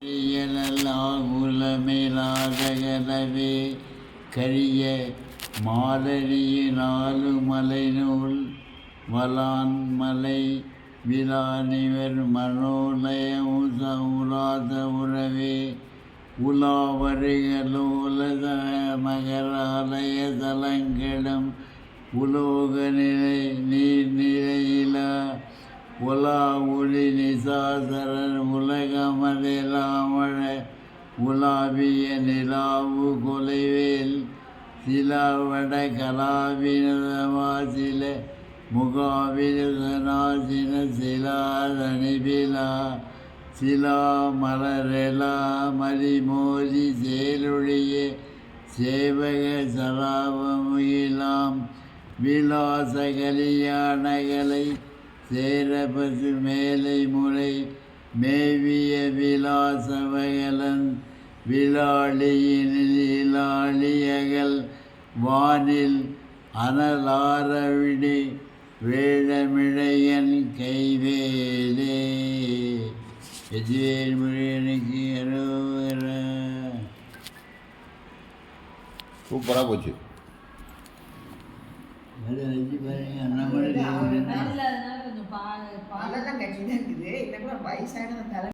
இயலாகுலமேலாதகலவே கரிய மாலரியினாலு மலைநூல் வலான்மலை விலானிவர் மனோலயமுச உலாத உறவே உலாவருகலோலத மகராலய தலங்கடம் உலோக நிலை நீர்நிலையில உலா ஒளி நிசாசரன் உலகமதெல்லாமழ உலாவிய நிலாவு கொலைவேல் சிலாவட கலாவினதவாசில முகாவினதனாசின சிலாதனிபிலா சிலா மலரெலா மலிமோதி சேலொழிய சேவக சலாபமுயிலாம் விலாச கலியாணகளை சேரபசு மேலை முறை மேவிய விலாசவகலன் விலாளியினில் இலாளியகல் வானில் அனலாரவிடி வேழமிழையன் கைவேலே எஜ்வேல் முருகனுக்கு அரோகர. சூப்பராக போச்சு. அதெல்லாம் கட்சி தான் இருக்குது. இல்லை கூட வயசான